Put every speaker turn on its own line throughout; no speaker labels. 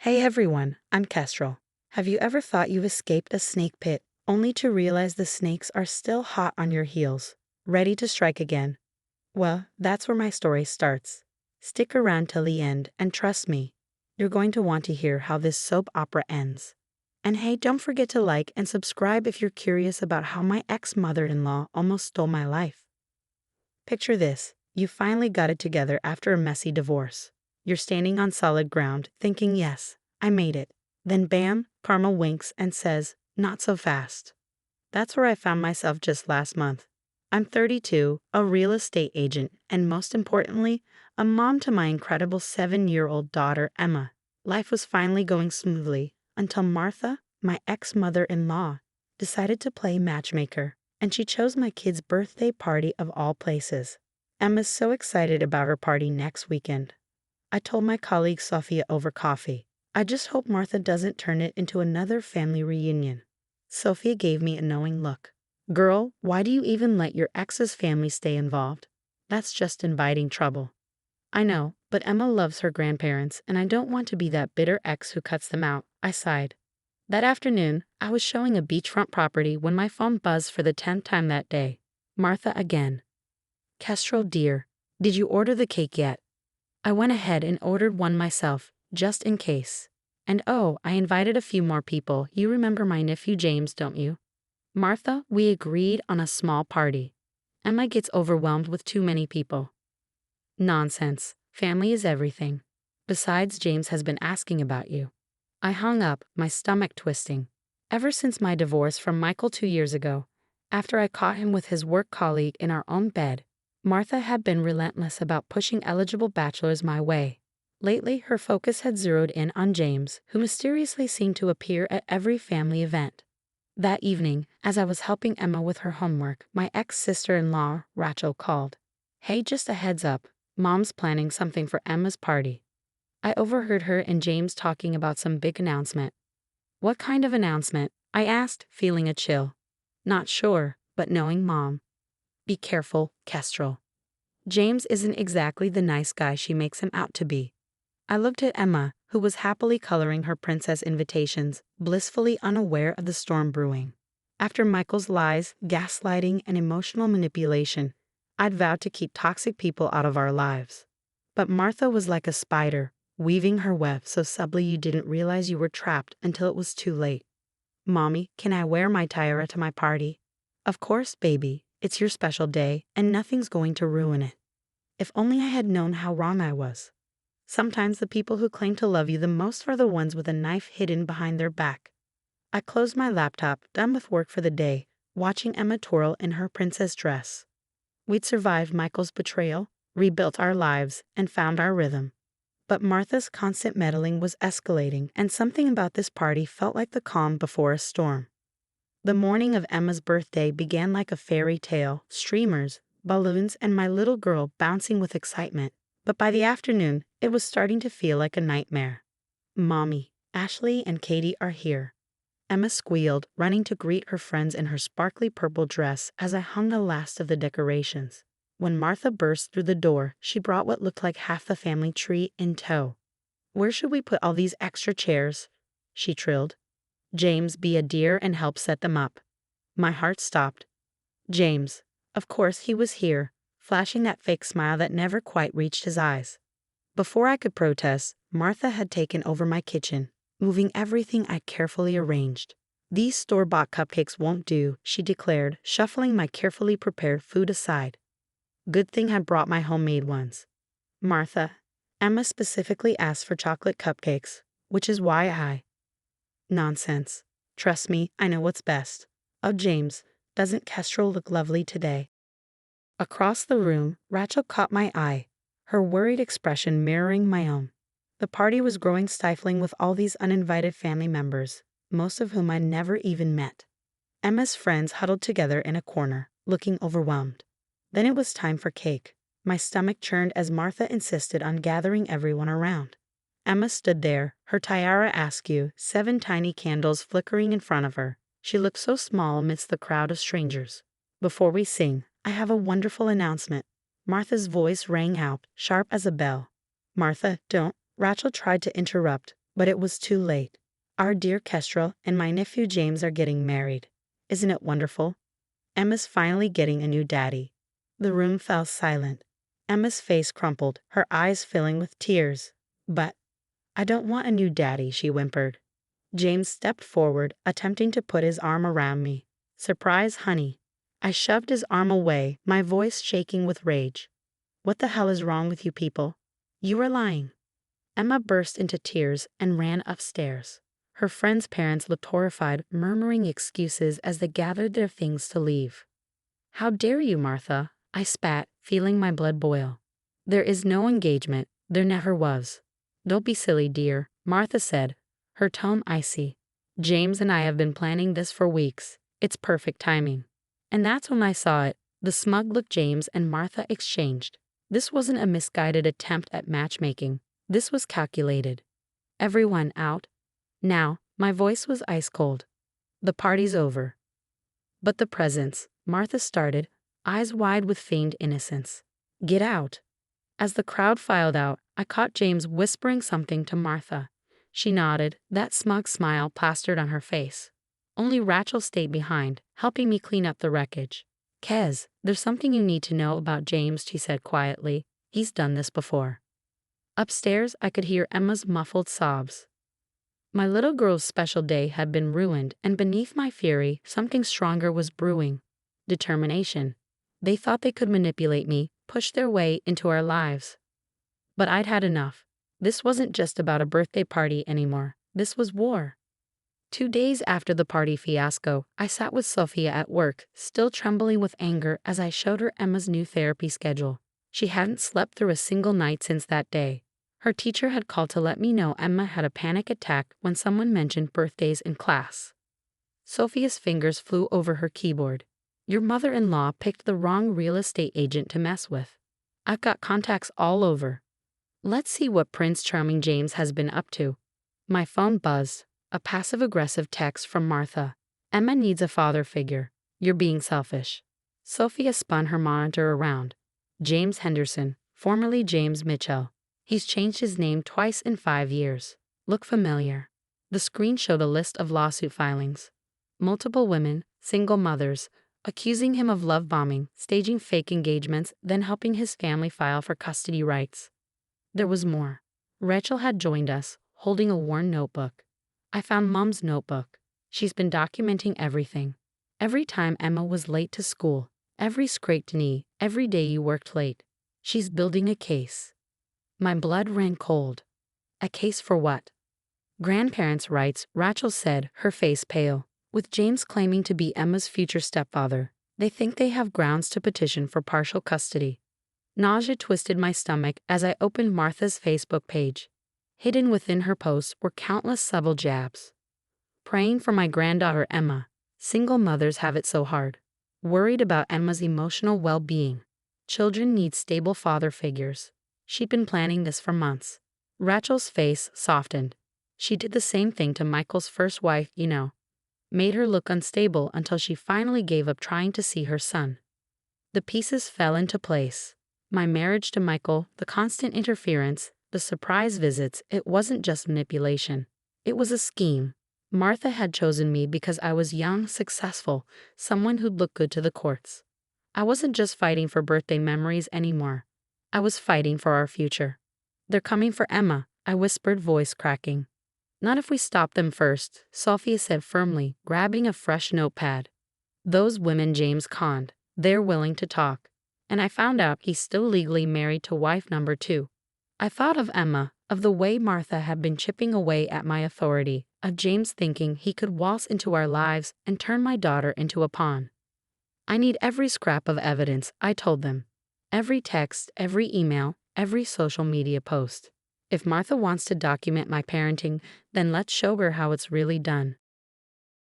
Hey everyone, I'm Kestrel. Have you ever thought you've escaped a snake pit, only to realize the snakes are still hot on your heels, ready to strike again? Well, that's where my story starts. Stick around till the end, and trust me, you're going to want to hear how this soap opera ends. And hey, don't forget to like and subscribe if you're curious about how my ex-mother-in-law almost stole my life. Picture this, you finally got it together after a messy divorce. You're standing on solid ground, thinking, yes, I made it. Then bam, karma winks and says, not so fast. That's where I found myself just last month. I'm 32, a real estate agent, and most importantly, a mom to my incredible 7-year-old daughter, Emma. Life was finally going smoothly until Martha, my ex-mother-in-law, decided to play matchmaker, and she chose my kid's birthday party of all places. Emma's so excited about her party next weekend. I told my colleague Sophia over coffee, I just hope Martha doesn't turn it into another family reunion. Sophia gave me a knowing look. Girl, why do you even let your ex's family stay involved? That's just inviting trouble. I know, but Emma loves her grandparents, and I don't want to be that bitter ex who cuts them out, I sighed. That afternoon, I was showing a beachfront property when my phone buzzed for the 10th time that day. Martha again. Kestrel, dear, did you order the cake yet? I went ahead and ordered one myself, just in case. And oh, I invited a few more people. You remember my nephew James, don't you? Martha, we agreed on a small party. Emma gets overwhelmed with too many people. Nonsense. Family is everything. Besides, James has been asking about you. I hung up, my stomach twisting. Ever since my divorce from Michael 2 years ago, after I caught him with his work colleague in our own bed, Martha had been relentless about pushing eligible bachelors my way. Lately, her focus had zeroed in on James, who mysteriously seemed to appear at every family event. That evening, as I was helping Emma with her homework, my ex-sister-in-law, Rachel, called. Hey, just a heads up, Mom's planning something for Emma's party. I overheard her and James talking about some big announcement. What kind of announcement? I asked, feeling a chill. Not sure, but knowing Mom. Be careful, Kestrel. James isn't exactly the nice guy she makes him out to be. I looked at Emma, who was happily coloring her princess invitations, blissfully unaware of the storm brewing. After Michael's lies, gaslighting, and emotional manipulation, I'd vowed to keep toxic people out of our lives. But Martha was like a spider, weaving her web so subtly you didn't realize you were trapped until it was too late. Mommy, can I wear my tiara to my party? Of course, baby. It's your special day, and nothing's going to ruin it. If only I had known how wrong I was. Sometimes the people who claim to love you the most are the ones with a knife hidden behind their back. I closed my laptop, done with work for the day, watching Emma twirl in her princess dress. We'd survived Michael's betrayal, rebuilt our lives, and found our rhythm. But Martha's constant meddling was escalating, and something about this party felt like the calm before a storm. The morning of Emma's birthday began like a fairy tale, streamers, balloons, and my little girl bouncing with excitement. But by the afternoon, it was starting to feel like a nightmare. Mommy, Ashley and Katie are here. Emma squealed, running to greet her friends in her sparkly purple dress as I hung the last of the decorations. When Martha burst through the door, she brought what looked like half the family tree in tow. Where should we put all these extra chairs? She trilled. James, be a dear and help set them up. My heart stopped. James. Of course he was here, flashing that fake smile that never quite reached his eyes. Before I could protest, Martha had taken over my kitchen, moving everything I carefully arranged. These store-bought cupcakes won't do, she declared, shuffling my carefully prepared food aside. Good thing I brought my homemade ones. Martha, Emma specifically asked for chocolate cupcakes, which is why I... Nonsense. Trust me, I know what's best. Oh, James, doesn't Kestrel look lovely today? Across the room, Rachel caught my eye, her worried expression mirroring my own. The party was growing stifling with all these uninvited family members, most of whom I never even met. Emma's friends huddled together in a corner, looking overwhelmed. Then it was time for cake. My stomach churned as Martha insisted on gathering everyone around. Emma stood there, her tiara askew, 7 tiny candles flickering in front of her. She looked so small amidst the crowd of strangers. Before we sing, I have a wonderful announcement. Martha's voice rang out, sharp as a bell. Martha, don't. Rachel tried to interrupt, But it was too late. Our dear Kestrel and my nephew James are getting married. Isn't it wonderful? Emma's finally getting a new daddy. The room fell silent. Emma's face crumpled, her eyes filling with tears. But I don't want a new daddy, she whimpered. James stepped forward, attempting to put his arm around me. Surprise, honey. I shoved his arm away, my voice shaking with rage. What the hell is wrong with you people? You are lying. Emma burst into tears and ran upstairs. Her friends' parents looked horrified, murmuring excuses as they gathered their things to leave. How dare you, Martha? I spat, feeling my blood boil. There is no engagement. There never was. Don't be silly, dear, Martha said, her tone icy. James and I have been planning this for weeks. It's perfect timing. And that's when I saw it, the smug look James and Martha exchanged. This wasn't a misguided attempt at matchmaking. This was calculated. Everyone out. Now, my voice was ice cold. The party's over. But the presents, Martha started, eyes wide with feigned innocence. Get out. As the crowd filed out, I caught James whispering something to Martha. She nodded, that smug smile plastered on her face. Only Rachel stayed behind, helping me clean up the wreckage. Kez, there's something you need to know about James, she said quietly. He's done this before. Upstairs, I could hear Emma's muffled sobs. My little girl's special day had been ruined, and beneath my fury, something stronger was brewing. Determination. They thought they could manipulate me, push their way into our lives. But I'd had enough. This wasn't just about a birthday party anymore. This was war. 2 days after the party fiasco, I sat with Sophia at work, still trembling with anger as I showed her Emma's new therapy schedule. She hadn't slept through a single night since that day. Her teacher had called to let me know Emma had a panic attack when someone mentioned birthdays in class. Sophia's fingers flew over her keyboard. Your mother-in-law picked the wrong real estate agent to mess with. I've got contacts all over. Let's see what Prince Charming James has been up to. My phone buzzed, a passive-aggressive text from Martha. Emma needs a father figure. You're being selfish. Sophia spun her monitor around. James Henderson, formerly James Mitchell. He's changed his name twice in 5 years. Look familiar. The screen showed a list of lawsuit filings. Multiple women, single mothers, accusing him of love bombing, staging fake engagements, then helping his family file for custody rights. There was more. Rachel had joined us, holding a worn notebook. I found Mom's notebook. She's been documenting everything. Every time Emma was late to school, every scraped knee, every day you worked late. She's building a case. My blood ran cold. A case for what? Grandparents' rights, Rachel said, her face pale. With James claiming to be Emma's future stepfather, they think they have grounds to petition for partial custody. Nausea twisted my stomach as I opened Martha's Facebook page. Hidden within her posts were countless subtle jabs. Praying for my granddaughter Emma. Single mothers have it so hard. Worried about Emma's emotional well-being. Children need stable father figures. She'd been planning this for months. Rachel's face softened. She did the same thing to Michael's first wife, Made her look unstable until she finally gave up trying to see her son. The pieces fell into place. My marriage to Michael, the constant interference, the surprise visits, it wasn't just manipulation. It was a scheme. Martha had chosen me because I was young, successful, someone who'd look good to the courts. I wasn't just fighting for birthday memories anymore. I was fighting for our future. They're coming for Emma, I whispered, voice cracking. Not if we stop them first, Sophia said firmly, grabbing a fresh notepad. Those women James conned. They're willing to talk. And I found out he's still legally married to wife number 2. I thought of Emma, of the way Martha had been chipping away at my authority, of James thinking he could waltz into our lives and turn my daughter into a pawn. I need every scrap of evidence, I told them. Every text, every email, every social media post. If Martha wants to document my parenting, then let's show her how it's really done.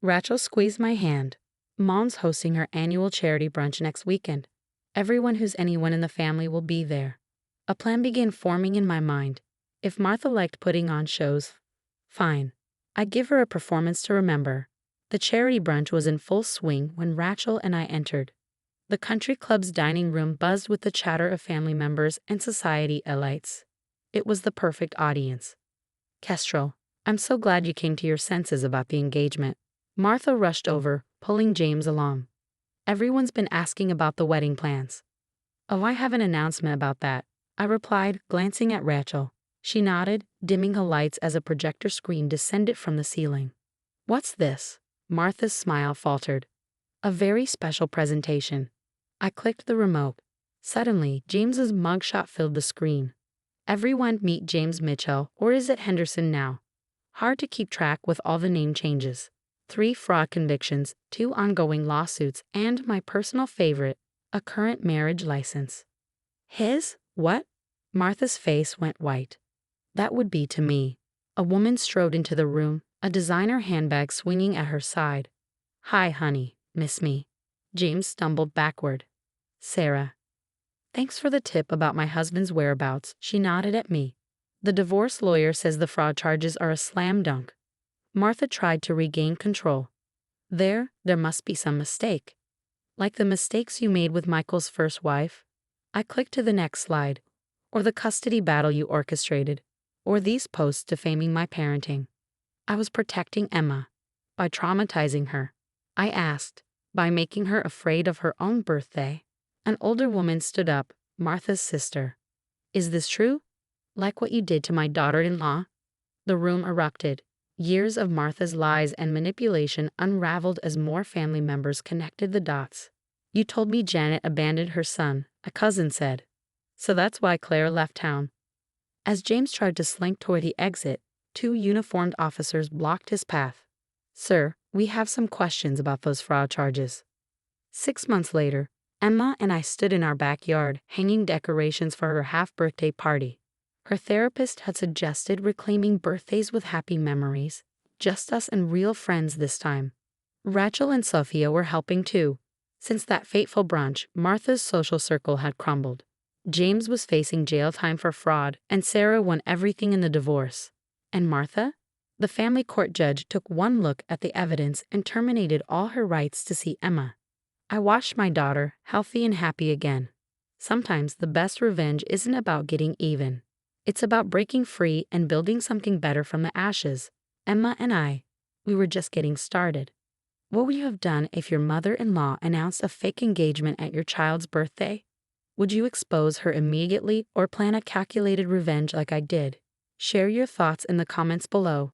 Rachel squeezed my hand. Mom's hosting her annual charity brunch next weekend. Everyone who's anyone in the family will be there. A plan began forming in my mind. If Martha liked putting on shows, fine. I'd give her a performance to remember. The charity brunch was in full swing when Rachel and I entered. The country club's dining room buzzed with the chatter of family members and society elites. It was the perfect audience. Kestrel, I'm so glad you came to your senses about the engagement. Martha rushed over, pulling James along. Everyone's been asking about the wedding plans. Oh, I have an announcement about that, I replied, glancing at Rachel. She nodded, dimming her lights as a projector screen descended from the ceiling. What's this? Martha's smile faltered. A very special presentation. I clicked the remote. Suddenly, James's mugshot filled the screen. Everyone meet James Mitchell, or is it Henderson now? Hard to keep track with all the name changes. 3 fraud convictions, 2 ongoing lawsuits, and my personal favorite, a current marriage license. His? What? Martha's face went white. That would be to me. A woman strode into the room, a designer handbag swinging at her side. Hi, honey, miss me. James stumbled backward. Sarah. Thanks for the tip about my husband's whereabouts, she nodded at me. The divorce lawyer says the fraud charges are a slam dunk. Martha tried to regain control. There must be some mistake. Like the mistakes you made with Michael's first wife? I clicked to the next slide. Or the custody battle you orchestrated. Or these posts defaming my parenting. I was protecting Emma. By traumatizing her. I asked. By making her afraid of her own birthday. An older woman stood up, Martha's sister. Is this true? Like what you did to my daughter-in-law? The room erupted. Years of Martha's lies and manipulation unraveled as more family members connected the dots. You told me Janet abandoned her son, a cousin said. So that's why Claire left town. As James tried to slink toward the exit, 2 uniformed officers blocked his path. Sir, we have some questions about those fraud charges. 6 months later, Emma and I stood in our backyard, hanging decorations for her half-birthday party. Her therapist had suggested reclaiming birthdays with happy memories, just us and real friends this time. Rachel and Sophia were helping too. Since that fateful brunch, Martha's social circle had crumbled. James was facing jail time for fraud, and Sarah won everything in the divorce. And Martha? The family court judge took one look at the evidence and terminated all her rights to see Emma. I watched my daughter, healthy and happy again. Sometimes the best revenge isn't about getting even. It's about breaking free and building something better from the ashes. Emma and I, we were just getting started. What would you have done if your mother-in-law announced a fake engagement at your child's birthday? Would you expose her immediately or plan a calculated revenge like I did? Share your thoughts in the comments below.